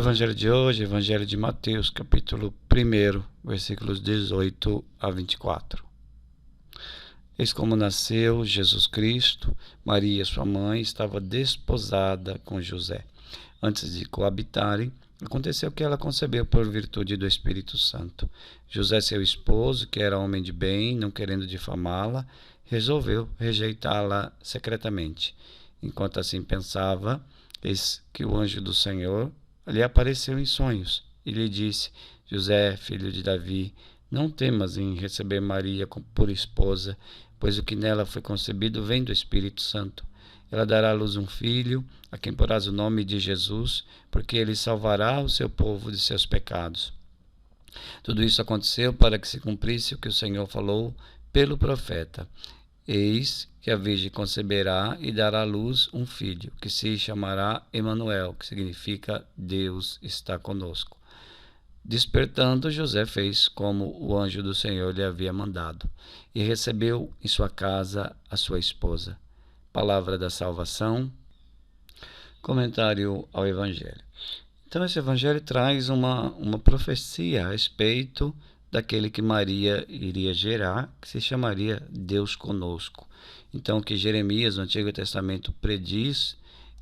Evangelho de hoje, Evangelho de Mateus, capítulo 1, versículos 18 a 24. Eis como nasceu Jesus Cristo. Maria, sua mãe, estava desposada com José. Antes de coabitarem, aconteceu que ela concebeu por virtude do Espírito Santo. José, seu esposo, que era homem de bem, não querendo difamá-la, resolveu rejeitá-la secretamente. Enquanto assim pensava, eis que o anjo do Senhor lhe apareceu em sonhos e lhe disse: José, filho de Davi, não temas em receber Maria por esposa, pois o que nela foi concebido vem do Espírito Santo. Ela dará à luz um filho, a quem porás o nome de Jesus, porque ele salvará o seu povo de seus pecados. Tudo isso aconteceu para que se cumprisse o que o Senhor falou pelo profeta. Eis que a Virgem conceberá e dará à luz um filho, que se chamará Emanuel, que significa Deus está conosco. Despertando, José fez como o anjo do Senhor lhe havia mandado, e recebeu em sua casa a sua esposa. Palavra da salvação. Comentário ao Evangelho. Então, esse Evangelho traz uma profecia a respeito daquele que Maria iria gerar, que se chamaria Deus conosco. Então, o que Jeremias, no Antigo Testamento, prediz,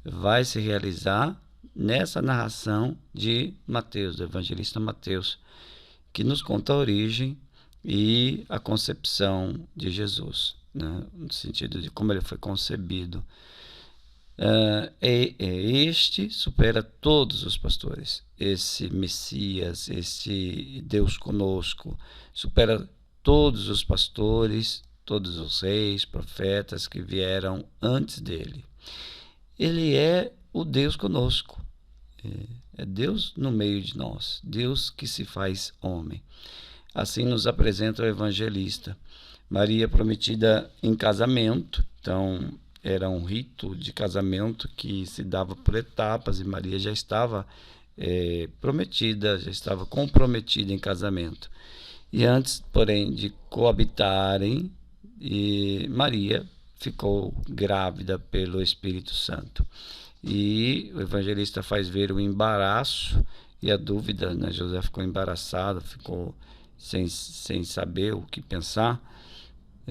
vai se realizar nessa narração de Mateus, do evangelista Mateus, que nos conta a origem e a concepção de Jesus, né? No sentido de como ele foi concebido. Este supera todos os pastores. Esse Messias, esse Deus conosco, supera todos os pastores, todos os reis, profetas que vieram antes dele. Ele é o Deus conosco. É Deus no meio de nós, Deus que se faz homem. Assim nos apresenta o evangelista. Maria prometida em casamento, então era um rito de casamento que se dava por etapas e Maria já estava prometida, já estava comprometida em casamento. E antes, porém, de coabitarem, Maria ficou grávida pelo Espírito Santo. E o evangelista faz ver o embaraço e a dúvida, né? José ficou embaraçado, ficou sem saber o que pensar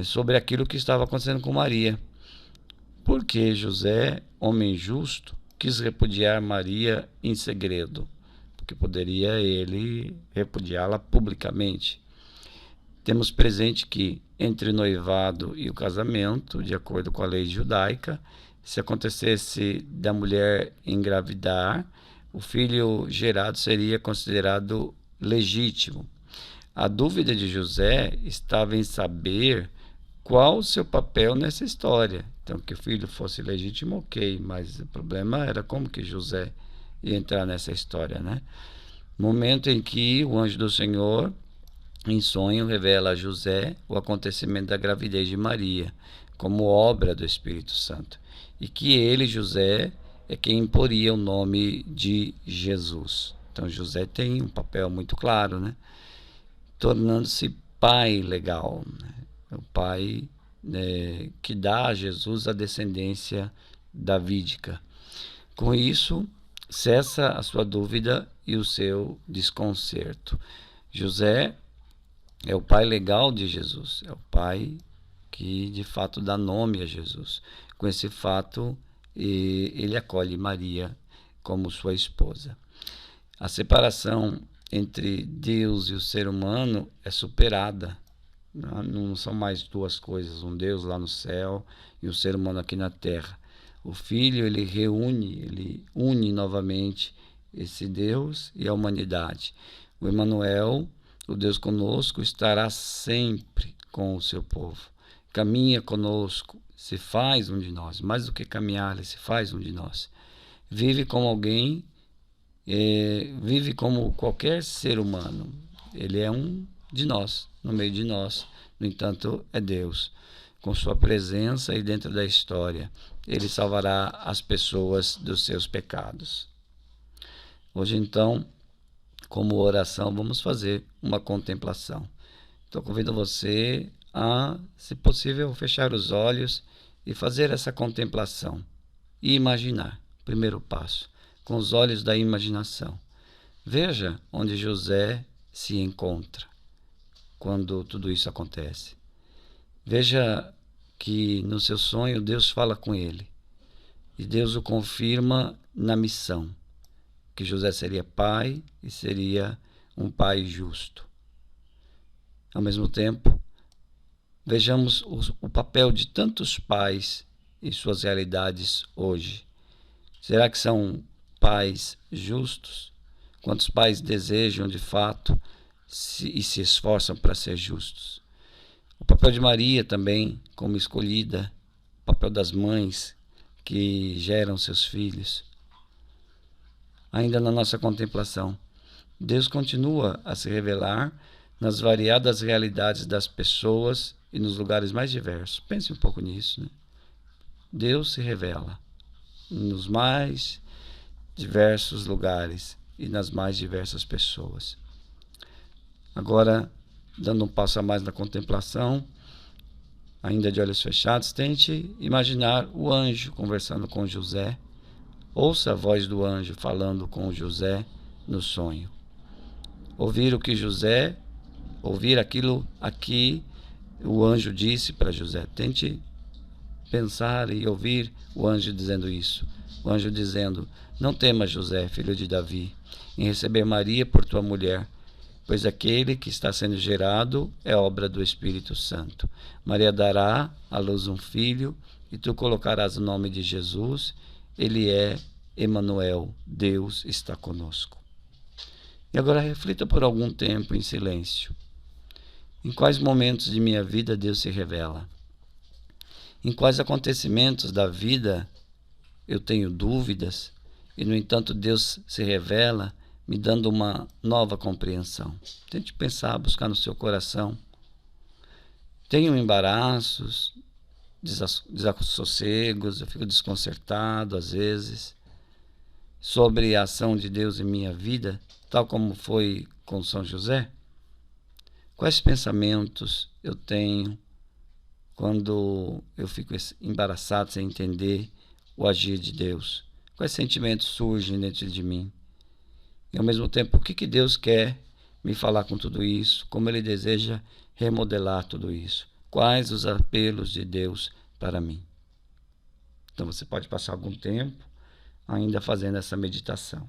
sobre aquilo que estava acontecendo com Maria. Porque José, homem justo, quis repudiar Maria em segredo, porque poderia ele repudiá-la publicamente. Temos presente que entre o noivado e o casamento, de acordo com a lei judaica, se acontecesse da mulher engravidar, o filho gerado seria considerado legítimo. A dúvida de José estava em saber qual o seu papel nessa história. Então, que o filho fosse legítimo, ok, mas o problema era como que José ia entrar nessa história, né? Momento em que o anjo do Senhor, em sonho, revela a José o acontecimento da gravidez de Maria, como obra do Espírito Santo, e que ele, José, é quem imporia o nome de Jesus. Então, José tem um papel muito claro, né? Tornando-se pai legal, né? O pai que dá a Jesus a descendência davídica. Com isso, cessa a sua dúvida e o seu desconcerto. José é o pai legal de Jesus, é o pai que de fato dá nome a Jesus. Com esse fato, ele acolhe Maria como sua esposa. A separação entre Deus e o ser humano é superada. Não são mais duas coisas, um Deus lá no céu e um ser humano aqui na terra. O Filho, ele une novamente esse Deus e a humanidade. O Emanuel, o Deus conosco, estará sempre com o seu povo. Caminha conosco, se faz um de nós. Mais do que caminhar, ele se faz um de nós. Vive como alguém, vive como qualquer ser humano. Ele é um de nós, no meio de nós. No entanto, é Deus. Com sua presença e dentro da história, ele salvará as pessoas dos seus pecados. Hoje, então, como oração, vamos fazer uma contemplação. Então, convido você a, se possível, fechar os olhos e fazer essa contemplação e imaginar. Primeiro passo, com os olhos da imaginação. Veja onde José se encontra quando tudo isso acontece. Veja que no seu sonho Deus fala com ele e Deus o confirma na missão, que José seria pai e seria um pai justo. Ao mesmo tempo, vejamos o papel de tantos pais e suas realidades hoje. Será que são pais justos? Quantos pais desejam de fato e se esforçam para ser justos? O papel de Maria também, como escolhida, o papel das mães que geram seus filhos. Ainda na nossa contemplação, Deus continua a se revelar nas variadas realidades das pessoas e nos lugares mais diversos. Pense um pouco nisso, né? Deus se revela nos mais diversos lugares e nas mais diversas pessoas. Agora, dando um passo a mais na contemplação, ainda de olhos fechados, tente imaginar o anjo conversando com José. Ouça a voz do anjo falando com José no sonho. Ouvir aquilo aqui o anjo disse para José. Tente pensar e ouvir o anjo dizendo isso. O anjo dizendo: não temas, José, filho de Davi, em receber Maria por tua mulher, pois aquele que está sendo gerado é obra do Espírito Santo. Maria dará à luz um filho, e tu colocarás o nome de Jesus. Ele é Emanuel, Deus está conosco. E agora reflita por algum tempo em silêncio. Em quais momentos de minha vida Deus se revela? Em quais acontecimentos da vida eu tenho dúvidas e, no entanto, Deus se revela, me dando uma nova compreensão? Tente pensar, buscar no seu coração. Tenho embaraços, desassossegos, eu fico desconcertado às vezes sobre a ação de Deus em minha vida, tal como foi com São José? Quais pensamentos eu tenho quando eu fico embaraçado sem entender o agir de Deus? Quais sentimentos surgem dentro de mim? E ao mesmo tempo, o que Deus quer me falar com tudo isso? Como Ele deseja remodelar tudo isso? Quais os apelos de Deus para mim? Então você pode passar algum tempo ainda fazendo essa meditação.